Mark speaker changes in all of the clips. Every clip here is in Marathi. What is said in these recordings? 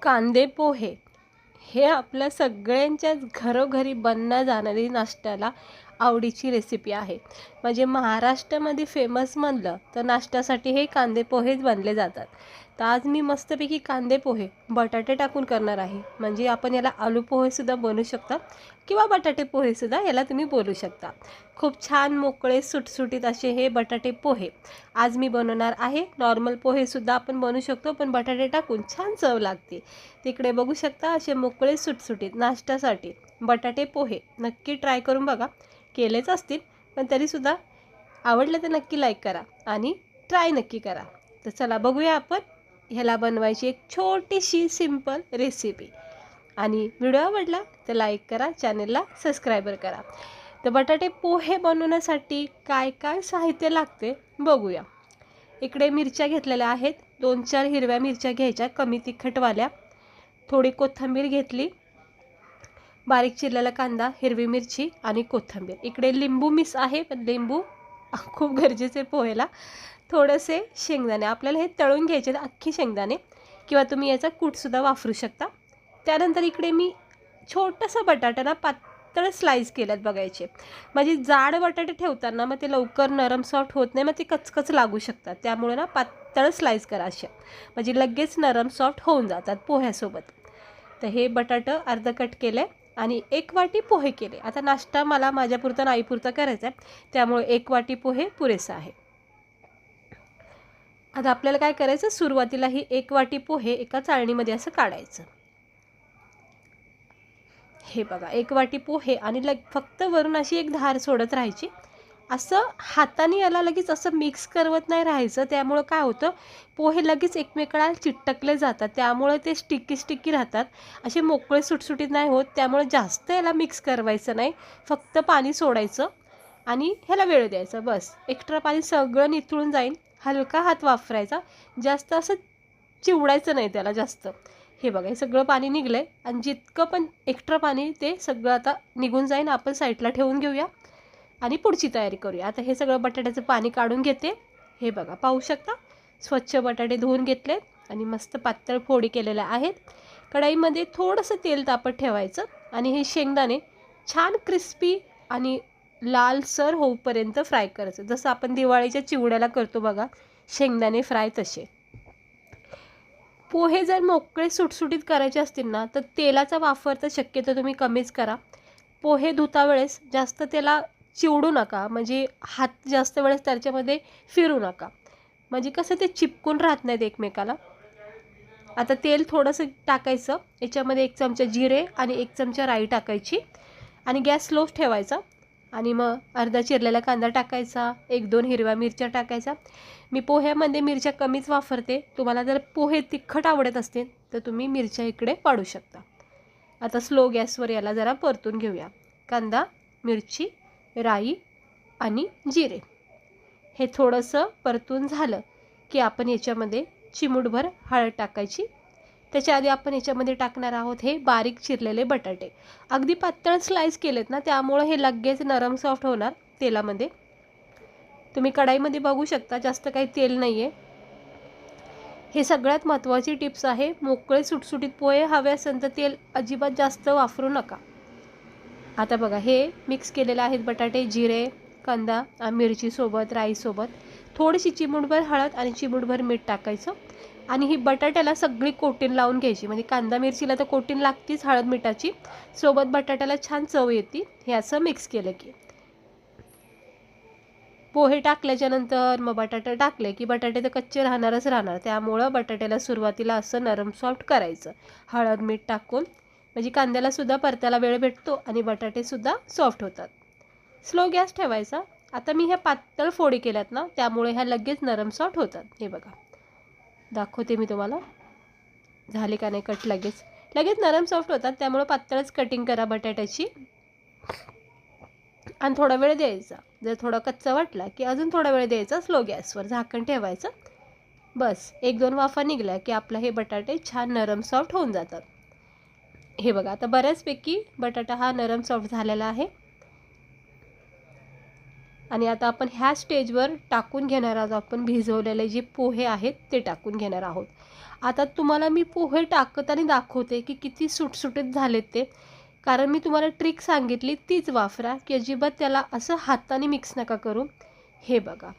Speaker 1: कांदे पोहे हे आपल्या सगळ्यांच्याच घरोघरी बनल्या जाणारी नाश्त्याला आवडीची रेसिपी आहे. म्हणजे महाराष्ट्रामध्ये फेमस म्हणलं तर नाश्त्यासाठी हे कांदे पोहेच बनले जातात. तर आज मी मस्तपैकी कांदे पोहे बटाटे टाकून करणार आहे. म्हणजे आपण याला आलू पोहेसुद्धा बनवू शकता किंवा बटाटे पोहेसुद्धा याला तुम्ही बोलू शकता. खूप छान मोकळे सुटसुटीत असे हे बटाटे पोहे आज मी बनवणार आहे. नॉर्मल पोहेसुद्धा आपण बनवू शकतो, पण बटाटे टाकून छान चव लागते. तिकडे बघू शकता असे मोकळे सुटसुटीत नाश्त्यासाठी बटाटे पोहे नक्की ट्राय करून बघा. केलेच असतील, पण तरीसुद्धा आवडलं तर नक्की लाईक करा आणि ट्राय नक्की करा. तर चला बघूया आपण ह्याला बनवायची एक छोटीशी सिंपल रेसिपी. आणि व्हिडिओ आवडला तर लाईक करा, चॅनलला सबस्क्राईबर करा. तर बटाटे पोहे बनवण्यासाठी काय काय साहित्य लागते बघूया. इकडे मिरच्या घेतलेल्या आहेत. 2-4 हिरव्या मिरच्या घ्यायच्या कमी तिखटवाल्या. थोडी कोथिंबीर घेतली, बारीक चिरलेला कांदा, हिरवी मिरची आणि कोथिंबीर. इकडे लिंबू मिस आहे, पण लिंबू खूप गरजेचे पोहेला. थोडेसे शेंगदाणे आपल्याला हे तळून घ्यायचे, अख्खे शेंगदाणे, किंवा तुम्ही याचा कूटसुद्धा वापरू शकता. त्यानंतर इकडे मी छोटासा बटाटा पातळ स्लाईस केल्यात बघायचे. म्हणजे जाड बटाटे ठेवताना मग ते लवकर नरम सॉफ्ट होत नाही, मग ते कचकच लागू शकतात. त्यामुळे ना पातळ स्लाईस करा अशा, म्हणजे लगेच नरम सॉफ्ट होऊन जातात पोह्यासोबत. तर हे बटाटं अर्ध कट केले आणि 1 वाटी पोहे केले. आता नाश्ता मला माझ्यापुरता नाईपुरता करायचा आहे, त्यामुळे 1 वाटी पोहे पुरेसा आहे. आता आपल्याला काय करायचं, सुरुवातीला ही 1 वाटी पोहे एका चाळणीमध्ये असं काढायचं. हे बघा 1 वाटी पोहे आणि फक्त वरून अशी एक धार सोडत राहायची. असं हाताने याला लगेच असं मिक्स करवत नाही राहायचं. त्यामुळं काय होतं, पोहे लगेच एकमेकाला चिटकले जातात. त्यामुळे ते स्टिकी राहतात, असे मोकळे सुटसुटीत नाही होत. त्यामुळे जास्त याला मिक्स करवायचं नाही, फक्त पाणी सोडायचं आणि ह्याला वेळ द्यायचा. बस एक्स्ट्रा पाणी सगळं निथळून जाईल. हलका हात वापरायचा, जास्त असं चिवडायचं नाही त्याला जास्त. हे बघा हे सगळं पाणी निघलं आहे आणि जितकं पण एक्स्ट्रा पाणी ते सगळं आता निघून जाईल. आपण साईडला ठेवून घेऊया आणि पुढची तयारी करूया. आता हे सगळं बटाट्याचं पाणी काढून घेते. हे बघा पाहू शकता, स्वच्छ बटाटे धुवून घेतलेत आणि मस्त पातळ फोडी केलेल्या आहेत. कढईमध्ये थोडंसं तेल तापत ठेवायचं आणि हे शेंगदाणे छान क्रिस्पी आणि लालसर होऊपर्यंत फ्राय करायचं. जसं आपण दिवाळीच्या चिवड्याला करतो बघा, शेंगदाणे फ्राय तसे. पोहे जर मोकळे सुटसुटीत करायचे असतील ना, तर तेलाचा वापर तर शक्यतो तुम्ही कमीच करा. पोहे धुता वेळेस जास्त त्याला चिवडू नका, म्हणजे हात जास्त वेळेस त्याच्यामध्ये फिरू नका, म्हणजे कसं ते चिपकून राहत नाहीत एकमेकाला. आता तेल थोडंसं टाकायचं, याच्यामध्ये 1 चमचा जिरे आणि 1 चमचा राई टाकायची आणि गॅस स्लो ठेवायचा. आणि मग अर्धा चिरलेला कांदा टाकायचा, 1-2 हिरव्या मिरच्या टाकायचा. मी पोह्यामध्ये मिरच्या कमीच वापरते. तुम्हाला जर पोहे तिखट आवडत असतील तर तुम्ही मिरच्या इकडे वाढू शकता. आता स्लो गॅसवर याला जरा परतून घेऊया. कांदा, मिरची, राई आणि जिरे हे थोडंसं परतून झालं की आपण याच्यामध्ये चिमूटभर हळद टाकायची. त्याच्या आधी आपण याच्यामध्ये टाकणार आहोत हे बारीक चिरलेले बटाटे. अगदी पातळ स्लाईस केलेत ना, त्यामुळे हे लगेच नरम सॉफ्ट होणार तेलामध्ये. तुम्ही कढाईमध्ये बघू शकता जास्त काही तेल नाही आहे. हे सगळ्यात महत्त्वाची टिप्स आहे. मोकळे सुटसुटीत पोहे हवे असेल तर तेल अजिबात जास्त वापरू नका. आता बघा हे मिक्स केलेले आहेत बटाटे, जिरे, कांदा, मिरचीसोबत, राईसोबत. थोडीशी चिमूटभर हळद आणि चिमूटभर मीठ टाकायचं आणि ही बटाट्याला सगळी कोटिंग लावून घ्यायची. म्हणजे कांदा मिरचीला तर कोटिंग लागतीच हळद मिठाची, सोबत बटाट्याला छान चव येते. हे असं मिक्स केलं की पोहे टाकल्याच्या नंतर मग बटाटे टाकले की बटाटे तर कच्चे राहणारच राहणार. त्यामुळं बटाट्याला सुरुवातीला असं नरम सॉफ्ट करायचं हळद मीठ टाकून, म्हणजे कांद्यालासुद्धा परतायला वेळ भेटतो आणि बटाटेसुद्धा सॉफ्ट होतात. स्लो गॅस ठेवायचा. आता मी ह्या पातळ फोडी केल्यात ना, त्यामुळे ह्या लगेच नरम सॉफ्ट होतात. हे बघा दाखवते मी तुम्हाला, झाले का नाही कट, लगेच नरम सॉफ्ट होतात. त्यामुळे पातळच कटिंग करा बटाट्याची आणि थोडा वेळ द्यायचा. जर थोडा कच्चा वाटला की अजून थोडा वेळ द्यायचा. स्लो गॅसवर झाकण ठेवायचं. बस 1-2 वाफा निघल्या की आपलं हे बटाटे छान नरम सॉफ्ट होऊन जातात. हे बघा आता बऱ्याचपैकी बटाटा हा नरम सॉफ्ट झालेला आहे. आणि आता आपण ह्या स्टेजवर टाकून घेणार आहोत, आपण भिजवलेले जे पोहे आहेत ते टाकून घेणार आहोत. आता तुम्हाला मी पोहे टाकताना दाखवते की किती सुटसुटीत झालेत ते, कारण मी तुम्हाला ट्रिक सांगितली तीच वापरा, की अजिबात त्याला असं हाताने मिक्स नका करू. हे बघा,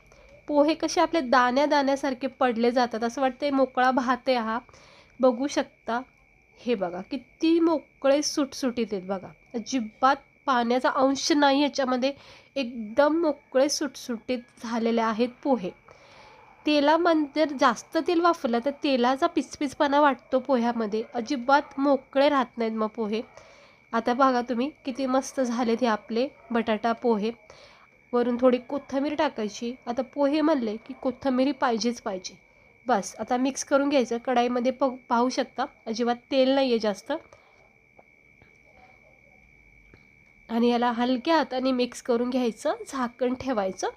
Speaker 1: पोहे कसे आपले दाण्या दाण्यासारखे पडले जातात, असं वाटतं मोकळा भात आहे हा. बघू शकता, हे बघा किती मोकळे सुटसुटीत आहेत बघा, अजिबात पाण्याचा अंश नाही याच्यामध्ये, एकदम मोकळे सुटसुटीत झालेले आहेत पोहे. तेलामध्ये जर जास्त तेल वापरलं तर तेलाचा पिचपिचपणा वाटतो पोह्यामध्ये, अजिबात मोकळे राहत नाहीत मग पोहे. आता बघा तुम्ही किती मस्त झालेत हे आपले बटाटा पोहे. वरून थोडी कोथिंबीर टाकायची. आता पोहे म्हणले की कोथिंबीर पाहिजेच पाहिजे. बस आता मिक्स करून घ्यायचं. कढाईमध्ये पाहू शकता अजिबात तेल नाही आहे जास्त. आणि याला हलक्या हाताने मिक्स करून घ्यायचं, झाकण ठेवायचं.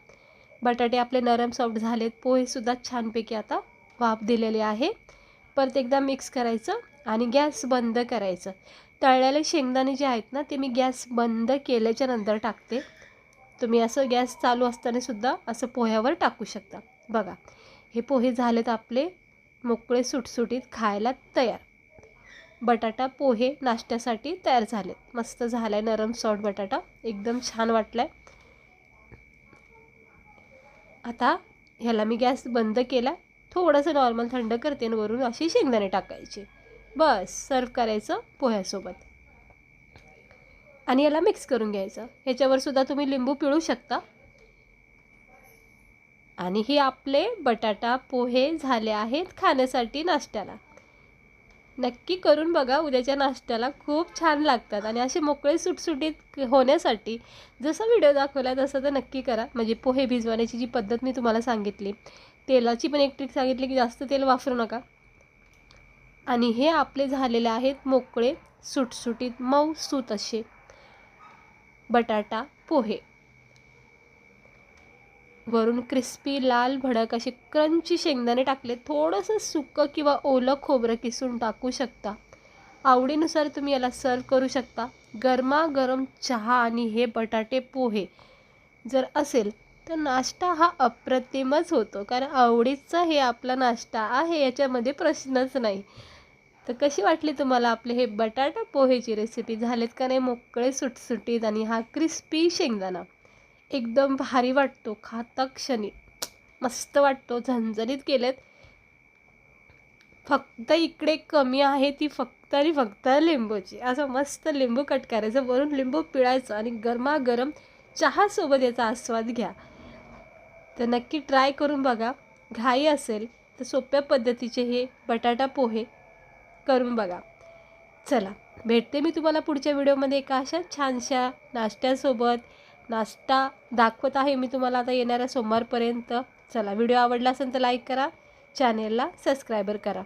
Speaker 1: बटाटे आपले नरम सॉफ्ट झालेत, पोहेसुद्धा छानपैकी आता वाफ दिलेली आहे. परत एकदा मिक्स करायचं आणि गॅस बंद करायचं. तळलेले शेंगदाणे जे आहेत ना ते मी गॅस बंद केल्याच्या नंतर टाकते. तुम्ही असं गॅस चालू असतानासुद्धा असं पोह्यावर टाकू शकता. बघा हे पोहे झालेत आपले मोकळे सुटसुटीत, खायला तयार. बटाटा पोहे नाश्त्यासाठी तयार झालेत. मस्त झाला आहे नरम सॉफ्ट बटाटा, एकदम छान वाटला आहे. आता ह्याला मी गॅस बंद केला, थोडंसं नॉर्मल थंड करते आणि वरून अशी शेंगदाणे टाकायचे. बस सर्व करायचं पोह्यासोबत आणि याला मिक्स करून घ्यायचं. ह्याच्यावर सुद्धा तुम्ही लिंबू पिळू शकता. आणि हे आपले बटाटा पोहे झाले आहेत खाण्यासाठी नाश्त्याला. नक्की करून बघा, उद्याच्या नाश्त्याला खूप छान लागतात. आणि असे मोकळे सुटसुटीत होण्यासाठी जसा व्हिडिओ दाखवला तसं तर नक्की करा. म्हणजे पोहे भिजवण्याची जी पद्धत मी तुम्हाला सांगितली, तेलाची पण एक ट्रिक सांगितली की जास्त तेल वापरू नका. आणि हे आपले झालेले आहेत मोकळे सुटसुटीत मऊसूत असे बटाटा पोहे. वरून क्रिस्पी लाल भडक असे क्रंची शेंगदाणे टाकले. थोडंसं सुकं किंवा ओलं खोबरं किसून टाकू शकता. आवडीनुसार तुम्ही याला सर्व करू शकता. गरमागरम चहा आणि हे बटाटे पोहे जर असेल तर नाश्ता हा अप्रतिमच होतो. कारण आवडीचा हे आपला नाश्ता आहे, याच्यामध्ये प्रश्नच नाही. तर कशी वाटली तुम्हाला आपले हे बटाटा पोहेची रेसिपी? झालेत का नाही मोकळे सुटसुटीत? आणि हा क्रिस्पी शेंगदाणा एकदम भारी वाटतो खाता क्षणी, मस्त वाटतो. झणझणीत केलेत. फक्त इकडे कमी आहे ती फक्त आणि फक्त लिंबूची. असं मस्त लिंबू कट करायचं, वरून लिंबू पिळायचं आणि गरमागरम चहासोबत याचा आस्वाद घ्या. तर नक्की ट्राय करून बघा. घाई असेल तर सोप्या पद्धतीचे हे बटाटा पोहे करून बघा. चला भेटते मी तुम्हाला पुढच्या व्हिडिओमध्ये एका अशा छानशा नाश्त्यासोबत. नाश्ता दाखवत आहे मी तुम्हाला आता येणाऱ्या सोमवारपर्यंत. चला व्हिडिओ आवडला असेल तर लाईक करा, चॅनेलला सबस्क्राईबर करा.